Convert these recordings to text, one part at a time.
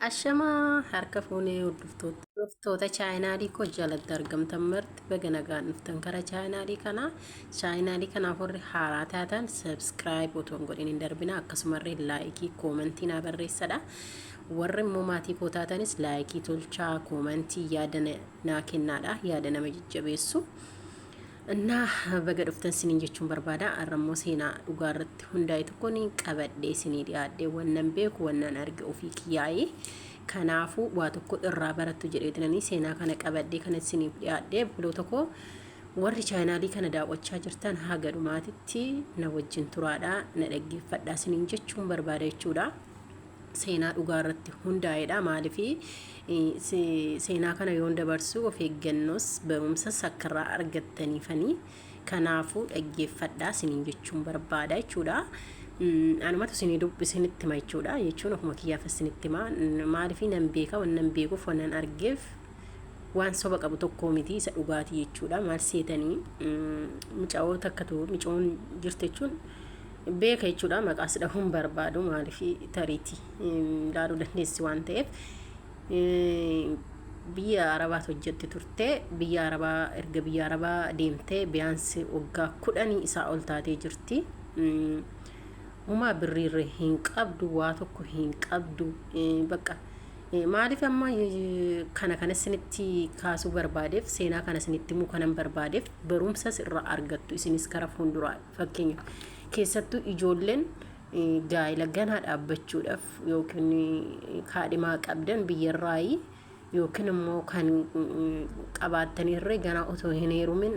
Ashamaa harka fuunee hordoftoota chaayinaalii koo jalatti argamtan marti baga nagaan dhuftan kara chaayinaalii kanaaf warri haaraa taatan sabskiraayib otoo hin godhin hin darbina akkasumarree laayikii koomentii naa barreessadha. Warri immoo maatii koo taatanis laayikii tolchaa koomentii yaada naa kennaadha yaada nama jajjabeessu. እና በገድፍተን ሲኒን ጀቹን በርባዳ አረሞ ሴና ዱጋርት ሁንዳይ ተኮኒ ቀበዴ ሲኒ ዲያዴ ወነን ቤኩ ወነን አርገ ኦፊ ኪያይ ከናፉ ዋተኮ እራ በረቱ ጀሬትነኒ ሴና ከነ ቀበዴ ከነ ሲኒ ዲያዴ ብሎ ተኮ ወሪ ቻይናሊ ከነ ዳቆቻ ጅርተን ሀገዱ ማትቲ ነወጅን ቱራዳ ነደግ ፈዳ ሲኒን ጀቹን በርባዳ ይቹዳ ሴና ዱጋርት ሁንዳይዳ ማለፊ seenaa kana yoon dabarsu of eeggannoos barumsa sakkarraa argattanii fanii kanaafuu dhaggeeffadhaa siniin jechuun barbaada jechuudha. Anumatu isinii dubbisinitti hima jechuudha jechuun ofuma kiyyaaf isinitti hima maaliif nan beeka wannan beekuuf wannan argeef waan soba qabu tokko miti isa dhugaatii jechuudha. Maal seetanii mucaa'oota akka ta'u mucoon jirte jechuun beeka jechuudha maqaas dhahuun barbaadu maaliif tariiti ilaaluu dandeessi waan ta'eef. Biyya Arabaa hojjette turte biyya Arabaa erga biyya Arabaa deemtee biyaansi waggaa 10 isaa ol taatee jirti. Uma birriirre hin qabdu waa tokko hin qabdu bakka maaliif amma kana isinitti kaasuu barbaadeef seenaa kana isinitti immoo kanan barbaadeef barumsas irraa argattu isinis kara fuulduraa fakkeenya keessattuu ijoolleen gaa'ila ganaa dhaabbachuudhaaf yookiin kaadhimaa qabdan biyyarraayi yookiin immoo kan qabaataniirree ganaa otoo hin heerumin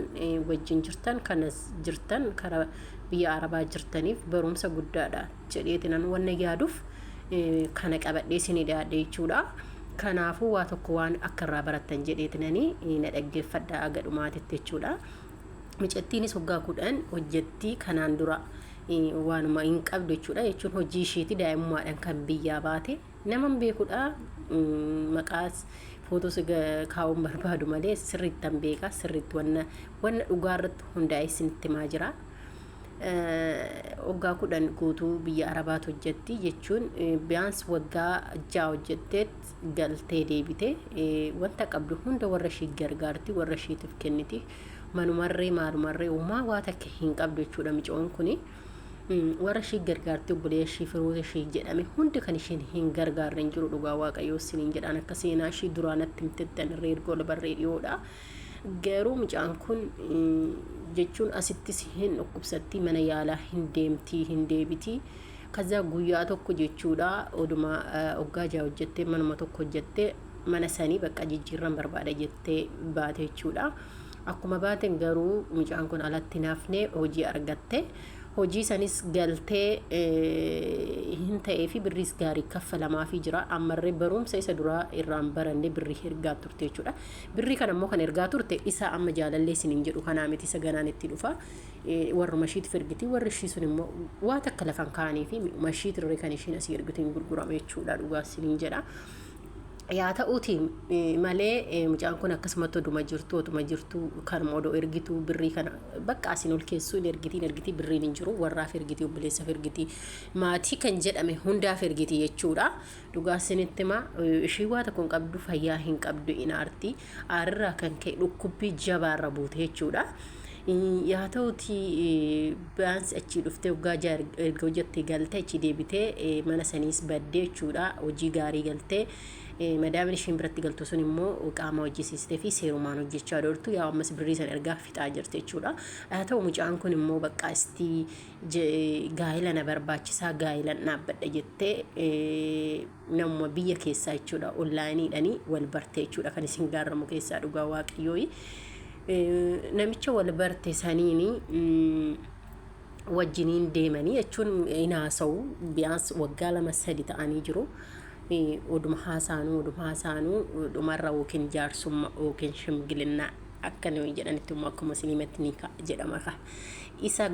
wajjin jirtan kanas jirtan kara biyya Arabaa jirtaniif barumsa guddaadha jedheetinan wanna yaaduuf kana qabadhee isinii dhiyaadhe jechuudha. Kanaafuu waa tokko waan akka irraa barattan jedheetinanii na dhaggeeffadhaa agadhumaatitti jechuudha. Micattiinis waggaa 10 hojjetti kanaan dura waanuma hin qabdu jechuudha jechuun hojii isheeti daa'imummaadhaan kan biyyaa baate naman beekudha. Maqaas footoos kaa'uun barbaadu malee sirriittan beeka sirriitti wanna dhugaarratti hundaa'e isinitti himaa jira. Waggaa 10 guutuu biyya Arabaat hojjetti jechuun biyaans waggaa 6 hojjetteet galtee deebite wanta qabdu hunda warra ishii gargaarti warra ishiitiif kenniti manumarree maalumarree uumaa waa takka hin qabdu jechuudha. Micoon kuni warra ishii gargaarti obboleessa ishii firoota ishii jedhame hundi kan ishiin hin gargaarren jiru dhugaa waaqayyoo isiniin jedhaan akka seenaa ishii duraanatti himtettan irree ergoo barree dhiyoodha. Garuu micaan kun jechuun asittis hin dhukkubsatti mana yaalaa hin deemtii hin deebitii kaza guyyaa tokko jechuudha oduma waggaa 6 hojjettee manuma tokko hojjettee mana sanii bakka jijjiirran barbaada jettee baate jechuudha. Akkuma baaten garuu micaan kun alatti naafne hojii argatte hojii sanis galtee hin ta'ee fi birris gaarii kaffalamaa fi jira ammarree barumsa isa duraa irraan baranne birri ergaa turte jechuudha. Birri kana immoo kan ergaa turte isa amma jaalallee isiniin jedhu kanaa miti isa ganaan itti dhufa warra mashiit ergiti warri ishii sun immoo waa takka lafan kaanii fi mashiit irree kan ishiin asii ergitiin gurgurama jechuudha dhugaa isiniin jedha. Yaa ta'uuti malee mucaan kun akkasumatti oduma jirtu kan modoo ergitu birrii kana bakka asin ol keessuu ergitii birriin hin jiru warraaf ergitii obboleessaaf ergitii maatii kan jedhame hundaaf ergitii jechuudha. Dhugaa isinitti ma ishii waa tokko hin qabdu fayyaa hin qabdu inaarti aarirraa kan ka'e dhukkubbii jabaarra buute jechuudha. Yaa ta'uuti baansi achi dhuftee waggaa 6 erga hojjettee galtee achi deebitee mana saniis baddee jechuudha hojii gaarii galtee. Madaamni ishiin biratti galtu sun immoo qaama hojjisiistee fi seerumaan hojjechaa jirtu yaa ammas birrii san ergaa fixaa jirti jechuudha. Haa ta'u mucaan kun immoo bakka istii gaa'ila na barbaachisaa gaa'ilan dhaabbadha jettee namuma biyya keessaa jechuudha onlaayiniidhanii wal bartee jechuudha kan isin gaarramu keessaa dhugaa waaqayyoo. Namicha wal barte saniini wajjiniin deemanii jechuun inaasa'u biyaans waggaa 2-3 ta'anii jiru. Oduma haasaanuu dhumarra yookiin jaarsummaa yookiin shimgilinna akka nuyi jedhanitti immoo akkuma sinimatti ni jedhama ka isa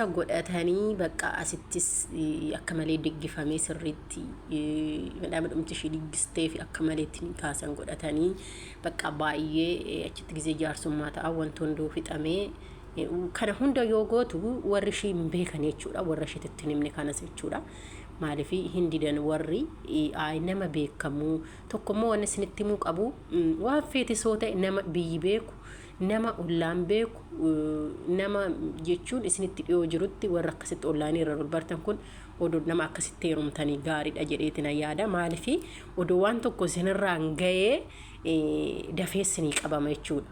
godhatanii bakka asittis akka malee diggifamee sirriitti madama dhumti ishii diggistee fi akka malee itti kaasan godhatanii bakka baay'ee achitti gisee jaarsummaa ta'a wanti hunduu fixamee kana hunda yoo gootu warri ishii hin beekan jechuudha warra ishiitti hin himne kanas jechuudha. maalifi hindidan warri ay nama beekamu tokkommoo waan isinitti himuu qabu waan feete soo ta'e nama biyyi beeku nama ollaan beeku nama jechuun isinitti dhiyoo jirutti warra akkasitti ollaanii irra bartan kun odoo nama akkasitti heerumtanii gaariidha jedheetina yaada maalifi odoo waan tokko isinirraan ga'ee dafeessinii qabama jechuudha.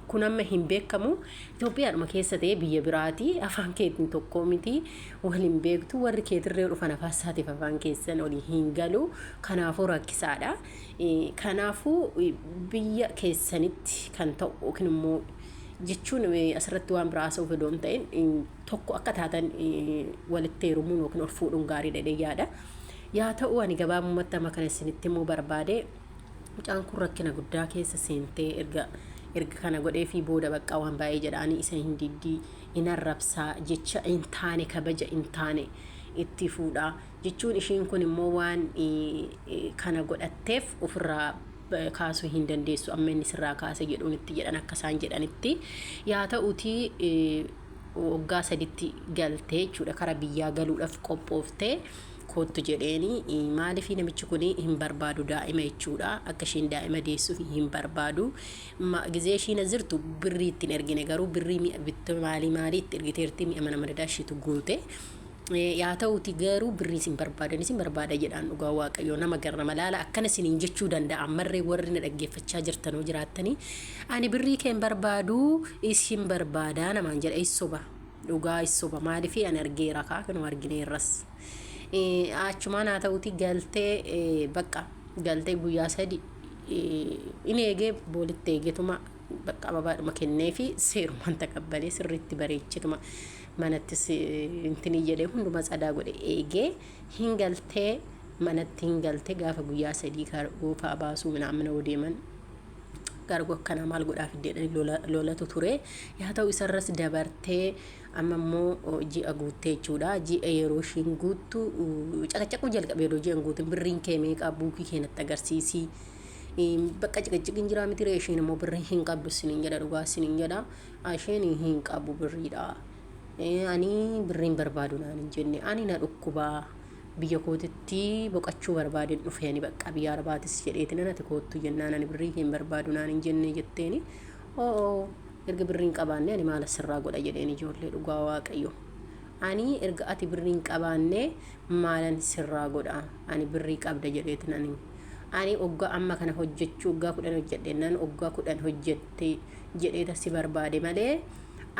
kun amma hin beekamu Itoophiyaadhuma keessa ta'e biyya biraati afaan keetiin tokko miti waliin beektu warri keetirree dhufan afaan isaatiif afaan keessan olii hin galu kanaafuu rakkisaadha. Kanaafuu biyya keessanitti kan ta'u yookiin immoo jechuun asirratti waan biraa haasa'uuf odoon ta'in tokko akka taatan walitti heerumuun yookiin ol fuudhuun gaariidha yaada. Yaa ta'u ani gabaabumatti amma kana isinitti immoo barbaade mucaan kun rakkina guddaa keessa seentee erga kana godhee fi booda baqqaa waan baay'ee jedhaanii isa hin diddii in arrabsaa jecha in taane kabaja in taane itti fuudha jechuun ishiin kun immoo waan kana godhatteef ofirraa kaasuu hin dandeessu amma inni sirraa kaase jedhuun itti jedhan akka isaan jedhanitti yaa ta'uti waggaa 3tti galtee jechuudha karaa biyyaa galuudhaaf qophooftee kootu jedheeni maalifi namichi kun hin barbaadu daa'ima jechuudha akka ishiin daa'ima deessuuf hin barbaadu gizee ishiin azirtu birrii ittiin ergine garuu birrii mi'a bitta maalii itti ergiteerti mi'a mana madadaashitu guute yaa ta'uti garuu birrii isin barbaada jedhaan dhugaa waaqayyoo nama garra malaala akkana isiniin jechuu danda'a marree warri na dhaggeeffachaa jirtanoo jiraattanii ani birrii kee hin barbaadu isin barbaadaa namaan jedha issoba dhugaa issoba maalifi ani argeera kanuma argineerras achumaan haa ta'uti galtee bakka galtee guyyaa 3 in eegee boolitti eegetuma bakka ababaadhuma kennee fi seerumaan taqabbalee sirriitti bareechituma manattis intini jedhee hunduma tsadaa godhe eegee hin galtee manatti hin galtee gaafa guyyaa 3 karoofaa baasuu minamna odeeman gargo akkana maal godhaa fiddeedhaan lolatu ture yaa ta'u isarras dabartee amma immoo ji'a guuttee jechuudha ji'a yeroo ishiin guuttu caqacaquu jalqabee yeroo ji'an guutin birriin kee meeqaa buukii keenatti agarsiisii bakka ciqaciqiin jiraa miti ree ishiin immoo birrii hin qabdu siniin jedha dhugaa siniin jedha isheen hin qabu birriidha ani birriin barbaadu naan hin jenne ani na dhukkubaa biyya kootitti boqachuu barbaadeen dhufeeni bakka biyya arbaatis jedheetiin nati koottu jennaan ani birrii hin barbaadu naan hin jenne jetteeni erga birriin qabaanne ani maal sirraa godha jedheen ijoollee dhugaa waaqayyo ani erga ati birriin qabaanne maalan sirraa godha ani birrii qabda jedheetiin ani oggaa amma kana hojjechuu oggaa 10 hojjedheennan oggaa 10 hojjette jedheeta si barbaade malee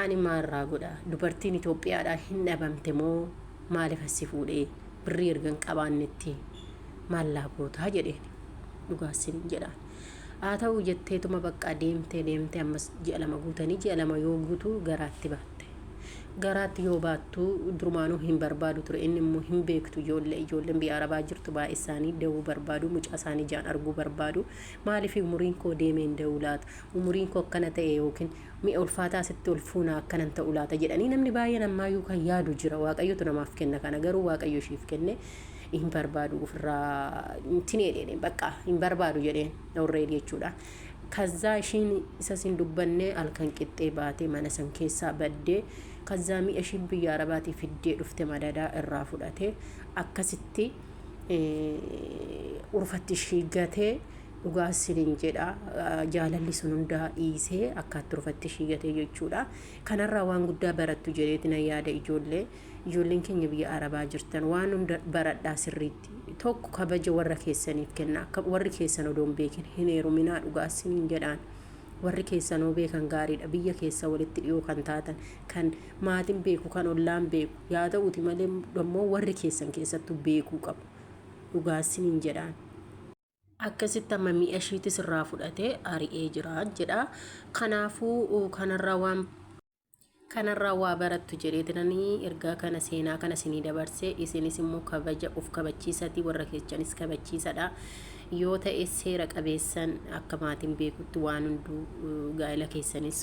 ani maalirraa godha dubartiin Itoophiyaadhaa hin dhabamte moo maaliif asi fuudhee birrii ergan qabaannetti maallaa gootaa jedheen dhugaa siniin jedhaan haa ta'u jetteetuma bakka deemtee ammas ji'a 2 guutanii ji'a 2 yoo guutu garaatti baatte garaatti yoo baattu durmaanuu hin barbaadu ture inni immoo hin beektu ijoolleen biyya arabaa jirtu baay'ee isaanii da'uu barbaadu mucaa isaanii jaan arguu barbaadu maaliif umuriin koo deemeen da'uu laata umuriin koo akkana ta'e yookiin mi'a ulfaataa sitti ol fuunaa akkanan ta'uu laata jedhanii namni baay'een ammaayyuu kan yaadu jira waaqayyotu namaaf kenna kana garuu waaqayyo ishiif kenne hin barbaadu ofirraa tinee bakka hin barbaadu jedheen already jechuudha ከዛ እሺን ኢሳሲን ዱበኔ አልከን ቅጤ ባቴ ማነሰን ኬሳ በዴ ከዛሚ እሺን ብያረባቲ ፍዴ ዱፍቴ ማዳዳ እራፉዳቴ አከስቲ ኡርፈትሽ ገቴ ኡጋስሊን ጀዳ ጃለሊ ሱኑንዳ ኢሴ አካት ኡርፈትሽ ገቴ የቹዳ ከነራ ዋን ጉዳ በረቱ ጀሬትና ያደ ijoolleen keenya biyya arabaa jirtan waan hunda baradhaa sirriitti tokko kabaja warra keessaniif kenna warri keessan odoon beekin hin heeruminaa dhugaasiniin jedhaan warri keessanoo beekan gaariidha biyya keessa walitti dhiyoo kan taatan kan maatiin beeku kan ollaan beeku yaa ta'uti malee ammoo warri keessan keessattuu beekuu qabu dhugaasiniin jedhaan akkasitti amma mi'a ishiitis irraa fudhatee ari'ee jira jedha kanaafuu kanarraa waa barattu jedheetanii ergaa kana seenaa kana sinii dabarsee isinis immoo kabaja of kabachiisati warra keessanis kabachiisadha yoo ta'e seera qabeessan akka maatiin beekutti waan hunduu gaa'ela keessanis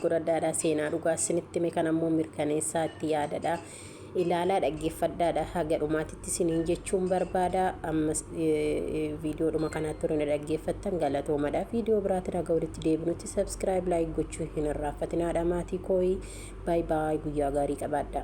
godhadhaadha seenaa dhugaa isinitti mee kan ammoo mirkaneessaa itti yaadadha ilaalaa dhaggeeffadhaadha haga dhumaatitti siniin jechuun barbaada ammas viidiyoo dhuma kanaatti turre dhaggeeffattan galatoomadha viidiyoo biraatiin haga walitti deebinutti subscribe like gochuu hin irraanfatinaadha maatii kooyi bye bye guyyaa gaarii qabaadha